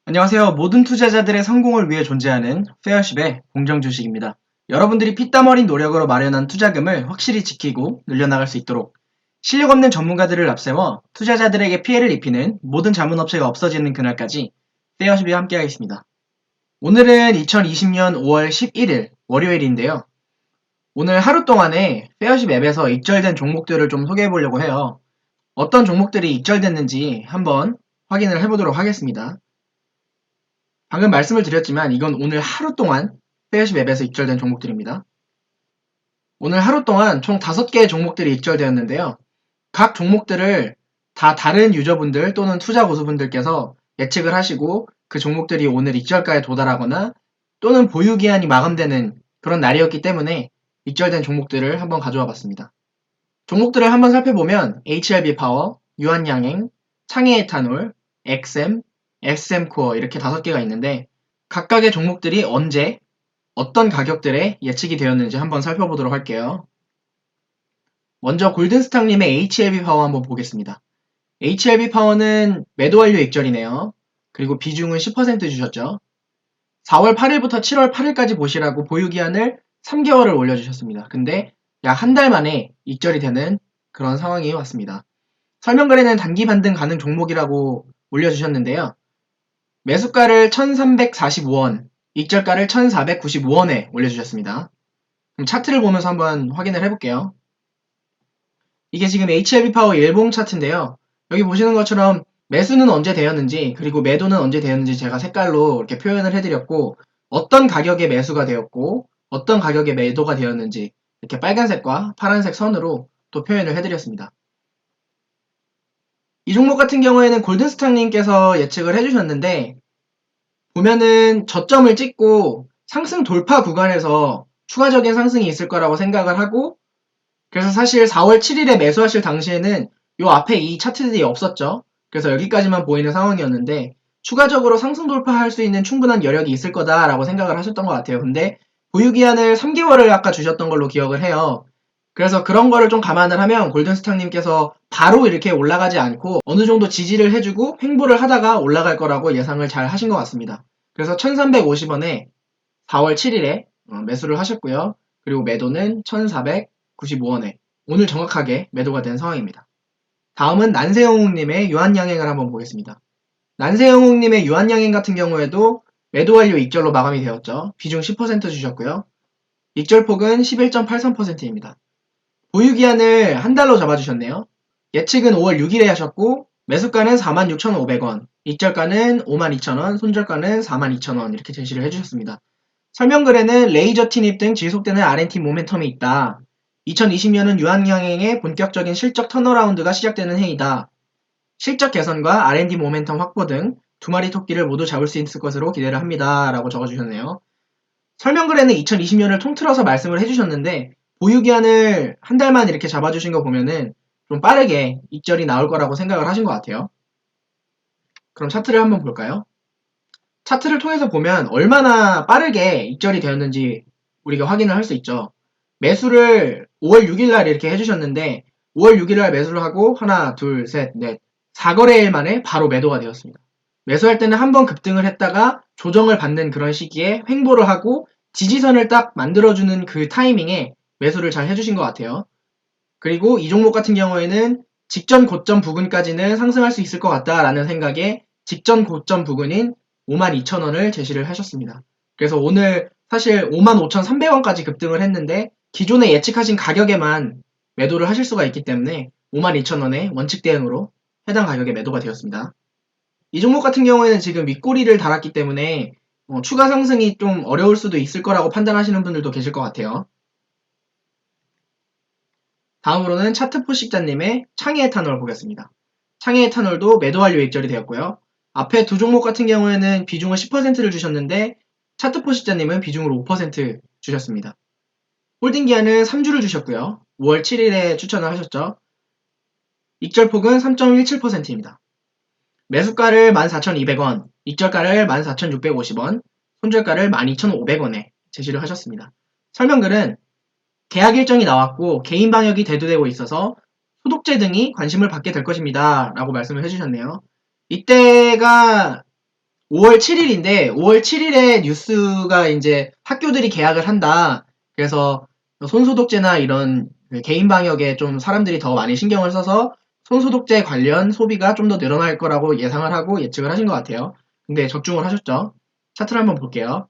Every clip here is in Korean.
안녕하세요. 모든 투자자들의 성공을 위해 존재하는 페어십의 공정주식입니다. 여러분들이 피땀 어린 노력으로 마련한 투자금을 확실히 지키고 늘려나갈 수 있도록 실력 없는 전문가들을 앞세워 투자자들에게 피해를 입히는 모든 자문업체가 없어지는 그날까지 페어십이 함께하겠습니다. 오늘은 2020년 5월 11일 월요일인데요. 오늘 하루 동안에 페어십 앱에서 익절된 종목들을 좀 소개해 보려고 해요. 어떤 종목들이 익절됐는지 한번 확인을 해보도록 하겠습니다. 방금 말씀을 드렸지만 이건 오늘 하루 동안 페어십 앱에서 익절된 종목들입니다. 오늘 하루 동안 총 5개의 종목들이 익절되었는데요. 각 종목들을 다 다른 유저분들 또는 투자 고수분들께서 예측을 하시고 그 종목들이 오늘 익절가에 도달하거나 또는 보유기한이 마감되는 그런 날이었기 때문에 익절된 종목들을 한번 가져와 봤습니다. 종목들을 한번 살펴보면 HLB 파워, 유한양행, 창해에탄올, 엑셈, SM코어 이렇게 5개가 있는데 각각의 종목들이 언제 어떤 가격들에 예측이 되었는지 한번 살펴보도록 할게요. 먼저 골든스탁님의 HLB 파워 한번 보겠습니다. HLB 파워는 매도 완료 익절이네요. 그리고 비중은 10% 주셨죠. 4월 8일부터 7월 8일까지 보시라고 보유기한을 3개월을 올려주셨습니다. 근데 약 한 달 만에 익절이 되는 그런 상황이 왔습니다. 설명글에는 단기 반등 가능 종목이라고 올려주셨는데요. 매수가를 1345원, 익절가를 1495원에 올려주셨습니다. 그럼 차트를 보면서 한번 확인을 해볼게요. 이게 지금 HLB 파워 일봉 차트인데요. 여기 보시는 것처럼 매수는 언제 되었는지 그리고 매도는 언제 되었는지 제가 색깔로 이렇게 표현을 해드렸고 어떤 가격에 매수가 되었고 어떤 가격에 매도가 되었는지 이렇게 빨간색과 파란색 선으로 또 표현을 해드렸습니다. 이 종목 같은 경우에는 골든스탁님께서 예측을 해주셨는데 보면은 저점을 찍고 상승 돌파 구간에서 추가적인 상승이 있을 거라고 생각을 하고 그래서 사실 4월 7일에 매수하실 당시에는 요 앞에 이 차트들이 없었죠. 그래서 여기까지만 보이는 상황이었는데 추가적으로 상승 돌파할 수 있는 충분한 여력이 있을 거다라고 생각을 하셨던 것 같아요. 근데 보유기한을 3개월을 아까 주셨던 걸로 기억을 해요. 그래서 그런 거를 좀 감안을 하면 골든스탁님께서 바로 이렇게 올라가지 않고 어느 정도 지지를 해주고 횡보를 하다가 올라갈 거라고 예상을 잘 하신 것 같습니다. 그래서 1350원에 4월 7일에 매수를 하셨고요. 그리고 매도는 1495원에 오늘 정확하게 매도가 된 상황입니다. 다음은 난세영웅님의 유한양행을 한번 보겠습니다. 난세영웅님의 유한양행 같은 경우에도 매도 완료 익절로 마감이 되었죠. 비중 10% 주셨고요. 익절폭은 11.83%입니다. 보유기한을 한 달로 잡아주셨네요. 예측은 5월 6일에 하셨고 매수가는 46,500원, 익절가는 52,000원, 손절가는 42,000원 이렇게 제시를 해주셨습니다. 설명글에는 레이저 티닙 등 지속되는 R&D 모멘텀이 있다. 2020년은 유한양행의 본격적인 실적 턴어라운드가 시작되는 해이다. 실적 개선과 R&D 모멘텀 확보 등 두 마리 토끼를 모두 잡을 수 있을 것으로 기대를 합니다. 라고 적어주셨네요. 설명글에는 2020년을 통틀어서 말씀을 해주셨는데 보유기한을 한 달만 이렇게 잡아주신 거 보면은 좀 빠르게 익절이 나올 거라고 생각을 하신 것 같아요. 그럼 차트를 한번 볼까요? 차트를 통해서 보면 얼마나 빠르게 익절이 되었는지 우리가 확인을 할 수 있죠. 매수를 5월 6일날 이렇게 해주셨는데 5월 6일날 매수를 하고 하나, 둘, 셋, 넷 4거래일 만에 바로 매도가 되었습니다. 매수할 때는 한번 급등을 했다가 조정을 받는 그런 시기에 횡보를 하고 지지선을 딱 만들어주는 그 타이밍에 매수를 잘 해주신 것 같아요. 그리고 이 종목 같은 경우에는 직전 고점 부근까지는 상승할 수 있을 것 같다라는 생각에 직전 고점 부근인 52,000원을 제시를 하셨습니다. 그래서 오늘 사실 55,300원까지 급등을 했는데 기존에 예측하신 가격에만 매도를 하실 수가 있기 때문에 52,000원의 원칙 대응으로 해당 가격에 매도가 되었습니다. 이 종목 같은 경우에는 지금 윗꼬리를 달았기 때문에 추가 상승이 좀 어려울 수도 있을 거라고 판단하시는 분들도 계실 것 같아요. 다음으로는 차트 포식자님의 창해에탄올 보겠습니다. 창해에탄올도 매도 완료 익절이 되었고요. 앞에 두 종목 같은 경우에는 비중을 10%를 주셨는데 차트 포식자님은 비중을 5% 주셨습니다. 홀딩 기한은 3주를 주셨고요. 5월 7일에 추천을 하셨죠. 익절폭은 3.17%입니다. 매수가를 14,200원, 익절가를 14,650원, 손절가를 12,500원에 제시를 하셨습니다. 설명글은 계약 일정이 나왔고 개인 방역이 대두되고 있어서 소독제 등이 관심을 받게 될 것입니다. 라고 말씀을 해주셨네요. 이때가 5월 7일인데 5월 7일에 뉴스가 이제 학교들이 개학을 한다. 그래서 손소독제나 이런 개인 방역에 좀 사람들이 더 많이 신경을 써서 손소독제 관련 소비가 좀 더 늘어날 거라고 예상을 하고 예측을 하신 것 같아요. 근데 적중을 하셨죠. 차트를 한번 볼게요.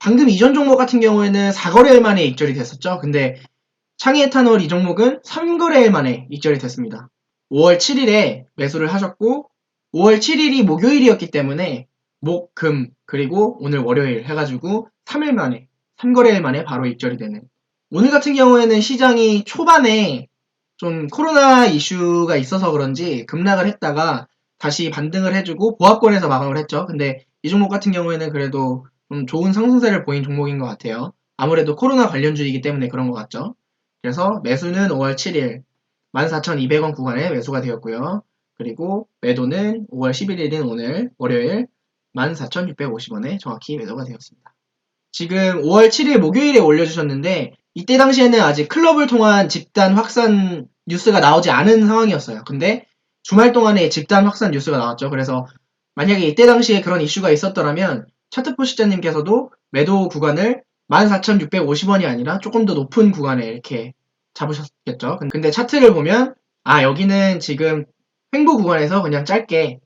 방금 이전 종목 같은 경우에는 4거래일 만에 익절이 됐었죠. 근데 창의에탄올 이 종목은 3거래일 만에 익절이 됐습니다. 5월 7일에 매수를 하셨고 5월 7일이 목요일이었기 때문에 목, 금, 그리고 오늘 월요일 해가지고 3일 만에 3거래일 만에 바로 익절이 되는 오늘 같은 경우에는 시장이 초반에 좀 코로나 이슈가 있어서 그런지 급락을 했다가 다시 반등을 해주고 보합권에서 마감을 했죠. 근데 이 종목 같은 경우에는 그래도 좀 좋은 상승세를 보인 종목인 것 같아요. 아무래도 코로나 관련주이기 때문에 그런 것 같죠. 그래서 매수는 5월 7일 14,200원 구간에 매수가 되었고요. 그리고 매도는 5월 11일인 오늘 월요일 14,650원에 정확히 매도가 되었습니다. 지금 5월 7일 목요일에 올려주셨는데 이때 당시에는 아직 클럽을 통한 집단 확산 뉴스가 나오지 않은 상황이었어요. 근데 주말 동안에 집단 확산 뉴스가 나왔죠. 그래서 만약에 이때 당시에 그런 이슈가 있었더라면 차트포시자님께서도 매도 구간을 14,650원이 아니라 조금 더 높은 구간에 이렇게 잡으셨겠죠. 근데 차트를 보면 여기는 지금 횡보 구간에서 그냥 짧게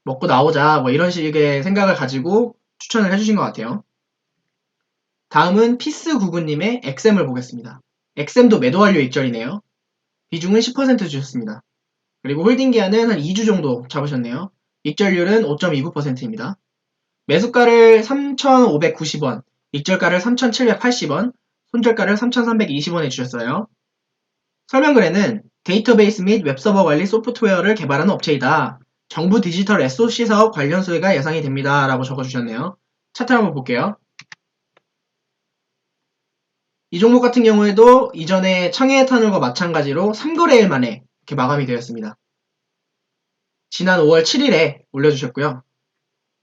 먹고 나오자 뭐 이런 식의 생각을 가지고 추천을 해주신 것 같아요. 다음은 피스구구님의 엑셈을 보겠습니다. 엑셈도 매도 완료 익절이네요. 비중은 10% 주셨습니다. 그리고 홀딩 기한은 한 2주 정도 잡으셨네요. 익절률은 5.29%입니다. 매수가를 3,590원, 익절가를 3,780원, 손절가를 3,320원에 주셨어요. 설명글에는 데이터베이스 및 웹서버 관리 소프트웨어를 개발하는 업체이다. 정부 디지털 SOC 사업 관련 수혜가 예상이 됩니다. 라고 적어주셨네요. 차트 한번 볼게요. 이 종목 같은 경우에도 이전에 창의에탄올과 마찬가지로 3거래일 만에 이렇게 마감이 되었습니다. 지난 5월 7일에 올려주셨고요.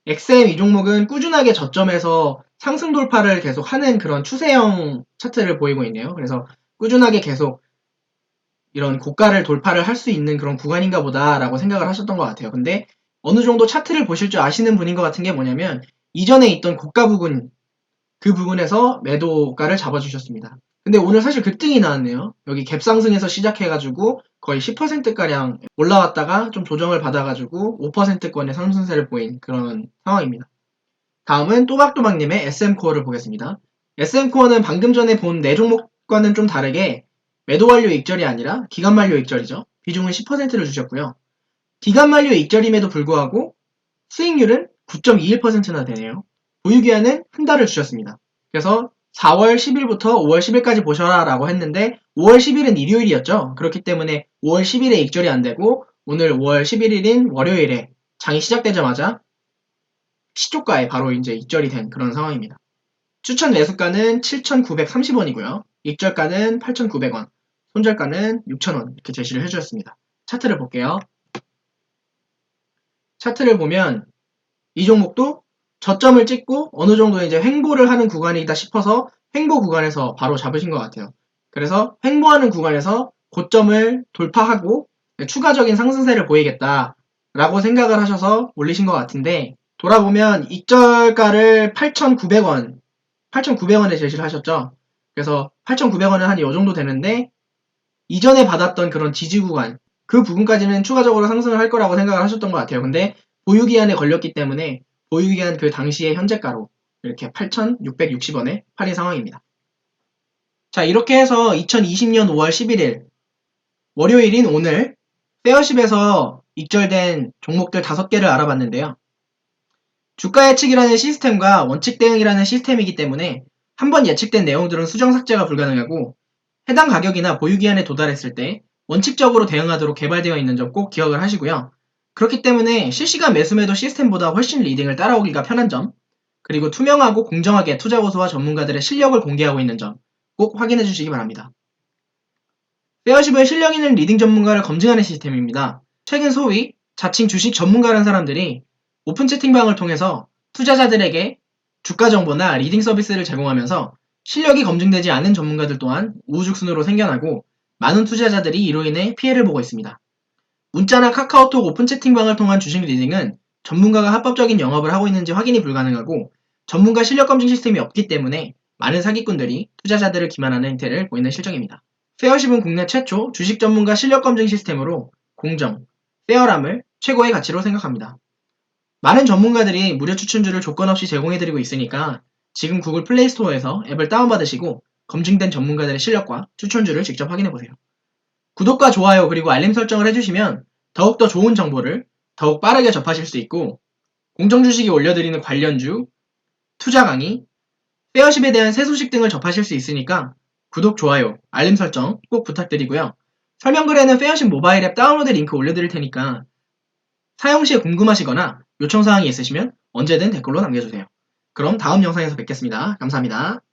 XM 이 종목은 꾸준하게 저점에서 상승 돌파를 계속 하는 그런 추세형 차트를 보이고 있네요. 그래서 꾸준하게 계속 이런 고가를 돌파를 할 수 있는 그런 구간인가 보다라고 생각을 하셨던 것 같아요. 근데 어느 정도 차트를 보실 줄 아시는 분인 것 같은 게 뭐냐면 이전에 있던 고가 부분, 그 부분에서 매도가를 잡아주셨습니다. 근데 오늘 사실 급등이 나왔네요. 여기 갭상승에서 시작해가지고 거의 10%가량 올라왔다가 좀 조정을 받아가지고 5%권의 상승세를 보인 그런 상황입니다. 다음은 또박또박님의 SM코어를 보겠습니다. SM코어는 방금 전에 본 네 종목과는 좀 다르게 매도 완료 익절이 아니라 기간 만료 익절이죠. 비중은 10%를 주셨고요. 기간 만료 익절임에도 불구하고 수익률은 9.21%나 되네요. 보유기한은 한 달을 주셨습니다. 그래서 4월 10일부터 5월 10일까지 보셔라 라고 했는데 5월 10일은 일요일이었죠. 그렇기 때문에 5월 10일에 익절이 안 되고 오늘 5월 11일인 월요일에 장이 시작되자마자 시초가에 바로 이제 익절이 된 그런 상황입니다. 추천 매수가는 7,930원이고요. 익절가는 8,900원, 손절가는 6,000원 이렇게 제시를 해주셨습니다. 차트를 볼게요. 차트를 보면 이 종목도 저점을 찍고 어느 정도 이제 횡보를 하는 구간이다 싶어서 횡보 구간에서 바로 잡으신 것 같아요. 그래서 횡보하는 구간에서 고점을 돌파하고 추가적인 상승세를 보이겠다라고 생각을 하셔서 올리신 것 같은데 돌아보면 익절가를 8,900원, 8,900원에 제시를 하셨죠. 그래서 8,900원은 한 이 정도 되는데 이전에 받았던 그런 지지 구간 그 부분까지는 추가적으로 상승을 할 거라고 생각을 하셨던 것 같아요. 근데 보유기한에 걸렸기 때문에 보유기한 그 당시의 현재가로 이렇게 8,660원에 팔린 상황입니다. 자, 이렇게 해서 2020년 5월 11일 월요일인 오늘 페어십에서 익절된 종목들 5개를 알아봤는데요. 주가 예측이라는 시스템과 원칙 대응이라는 시스템이기 때문에 한번 예측된 내용들은 수정 삭제가 불가능하고 해당 가격이나 보유기한에 도달했을 때 원칙적으로 대응하도록 개발되어 있는 점 꼭 기억을 하시고요. 그렇기 때문에 실시간 매수매도 시스템보다 훨씬 리딩을 따라오기가 편한 점, 그리고 투명하고 공정하게 투자고수와 전문가들의 실력을 공개하고 있는 점 꼭 확인해 주시기 바랍니다. 페어십은 실력 있는 리딩 전문가를 검증하는 시스템입니다. 최근 소위 자칭 주식 전문가라는 사람들이 오픈 채팅방을 통해서 투자자들에게 주가 정보나 리딩 서비스를 제공하면서 실력이 검증되지 않은 전문가들 또한 우후죽순으로 생겨나고 많은 투자자들이 이로 인해 피해를 보고 있습니다. 문자나 카카오톡 오픈 채팅방을 통한 주식 리딩은 전문가가 합법적인 영업을 하고 있는지 확인이 불가능하고 전문가 실력 검증 시스템이 없기 때문에 많은 사기꾼들이 투자자들을 기만하는 행태를 보이는 실정입니다. 페어십은 국내 최초 주식 전문가 실력 검증 시스템으로 공정, 페어함을 최고의 가치로 생각합니다. 많은 전문가들이 무료 추천주를 조건 없이 제공해드리고 있으니까 지금 구글 플레이 스토어에서 앱을 다운받으시고 검증된 전문가들의 실력과 추천주를 직접 확인해보세요. 구독과 좋아요 그리고 알림 설정을 해주시면 더욱더 좋은 정보를 더욱 빠르게 접하실 수 있고 공정주식이 올려드리는 관련주, 투자 강의, 페어십에 대한 새 소식 등을 접하실 수 있으니까 구독, 좋아요, 알림 설정 꼭 부탁드리고요. 설명글에는 페어십 모바일 앱 다운로드 링크 올려드릴 테니까 사용 시에 궁금하시거나 요청사항이 있으시면 언제든 댓글로 남겨주세요. 그럼 다음 영상에서 뵙겠습니다. 감사합니다.